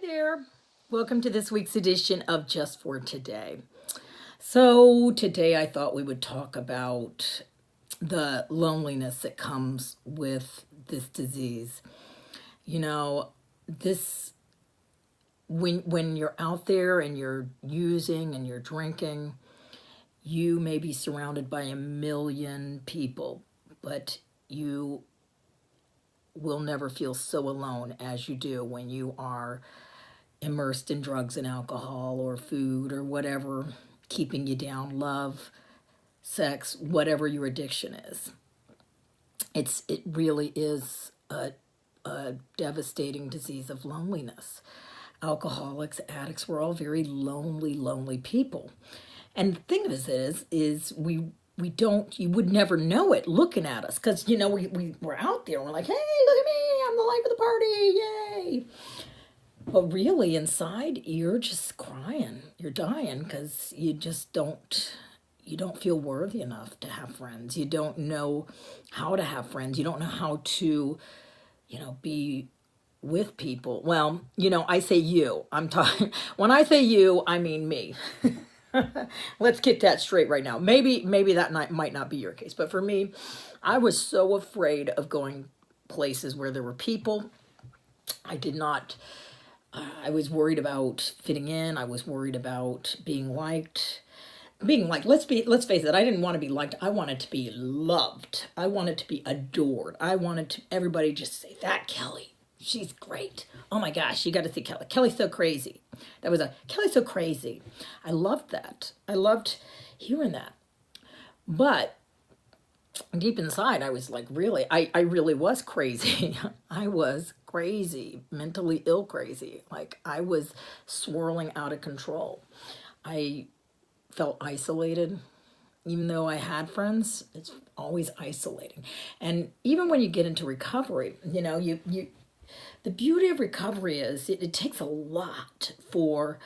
there. Welcome to this week's edition of Just for Today. So, today I thought we would talk about the loneliness that comes with this disease. You know, this when you're out there and you're using and you're drinking, you may be surrounded by a million people, but you will never feel so alone as you do when you are immersed in drugs and alcohol or food or whatever keeping you down, love, sex, whatever your addiction is. It really is a devastating disease of loneliness. Alcoholics, addicts, we're all very lonely people. And the thing of it is we don't, you would never know it looking at us, because we're out there and we're like, hey, look at me, I'm the life of the party, yay. But really inside, you're just crying. You're dying because you don't feel worthy enough to have friends. You don't know how to have friends. You don't know how to, be with people. Well, I say you. I'm talking, when I say you, I mean me. Let's get that straight right now. Maybe that might not be your case. But for me, I was so afraid of going places where there were people. I was worried about fitting in. I was worried about being liked. Let's face it, I didn't want to be liked. I wanted to be loved. I wanted to be adored. I wanted everybody just say, that Kelly, she's great. Oh my gosh, you got to see Kelly. Kelly's so crazy. Kelly's so crazy. I loved that. I loved hearing that. But deep inside, I was like, really, I really was crazy. I was crazy, mentally ill crazy. Like, I was swirling out of control. I felt isolated. Even though I had friends, it's always isolating. And even when you get into recovery, the beauty of recovery is it takes a lot for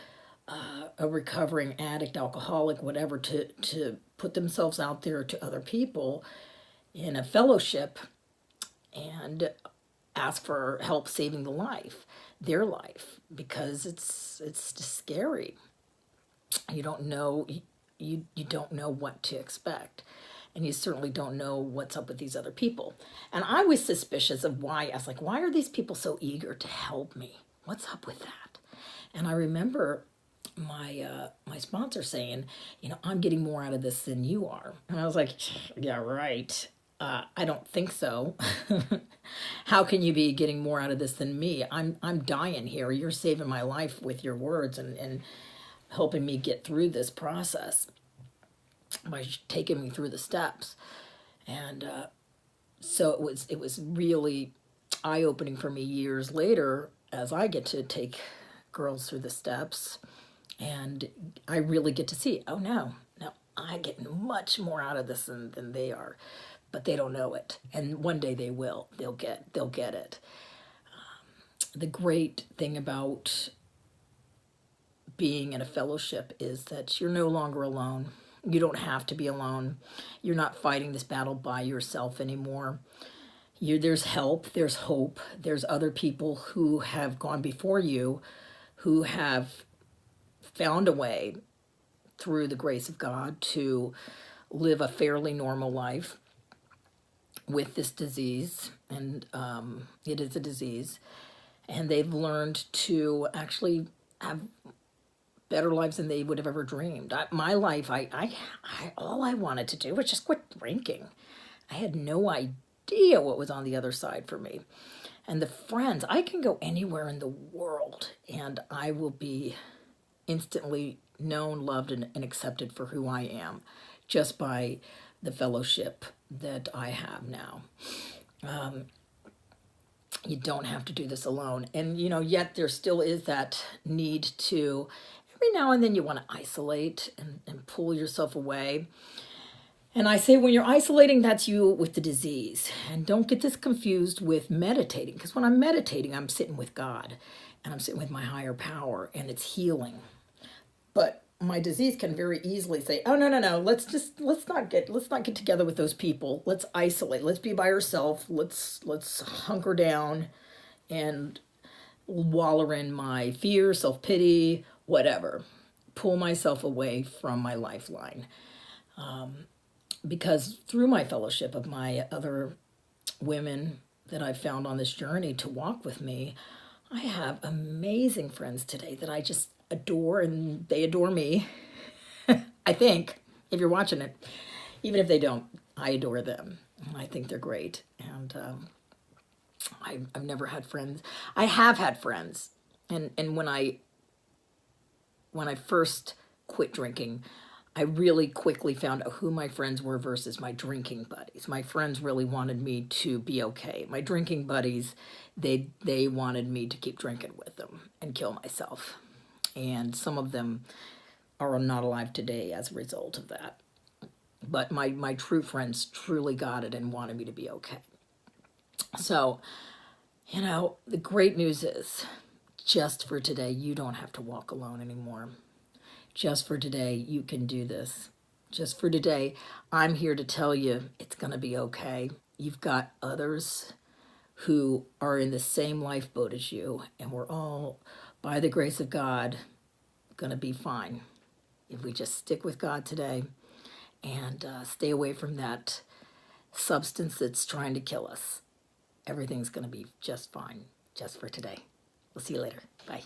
a recovering addict, alcoholic, whatever, to put themselves out there to other people in a fellowship and ask for help saving their life, because it's just scary. You don't know, you don't know what to expect. And you certainly don't know what's up with these other people. And I was suspicious of why. I was like, why are these people so eager to help me? What's up with that? And I remember my sponsor saying, I'm getting more out of this than you are. And I was like, yeah, right. I don't think so. How can you be getting more out of this than me? I'm dying here. You're saving my life with your words and helping me get through this process by taking me through the steps. And so it was really eye-opening for me years later as I get to take girls through the steps, and I really get to see, oh no, I get much more out of this than they are, but they don't know it. And one day they will. They'll get it. The great thing about being in a fellowship is that you're no longer alone. You don't have to be alone. You're not fighting this battle by yourself anymore. There's help, there's hope, there's other people who have gone before you, who have found a way through the grace of God to live a fairly normal life with this disease. And it is a disease. And they've learned to actually have better lives than they would have ever dreamed. My life, all I wanted to do was just quit drinking. I had no idea what was on the other side for me. And the friends, I can go anywhere in the world and I will be instantly known, loved, and accepted for who I am just by the fellowship that I have now. You don't have to do this alone. And, yet there still is that need to, every now and then you want to isolate and pull yourself away. And I say when you're isolating, that's you with the disease. And don't get this confused with meditating, because when I'm meditating, I'm sitting with God and I'm sitting with my higher power and it's healing. But my disease can very easily say, oh, no, let's not get together with those people. Let's isolate. Let's be by ourselves. Let's hunker down and wallow in my fear, self-pity, whatever. Pull myself away from my lifeline. Because through my fellowship of my other women that I've found on this journey to walk with me, I have amazing friends today that I just adore, and they adore me. I think, if you're watching it, even if they don't, I adore them. I think they're great. And I've never had friends. I have had friends. And when I first quit drinking, I really quickly found out who my friends were versus my drinking buddies. My friends really wanted me to be okay. My drinking buddies, they wanted me to keep drinking with them and kill myself. And some of them are not alive today as a result of that. But my true friends truly got it and wanted me to be okay. So, the great news is, just for today, you don't have to walk alone anymore. Just for today, you can do this. Just for today, I'm here to tell you it's going to be okay. You've got others who are in the same lifeboat as you, and we're all, by the grace of God, going to be fine if we just stick with God today and stay away from that substance that's trying to kill us. Everything's going to be just fine, just for today. We'll see you later. Bye.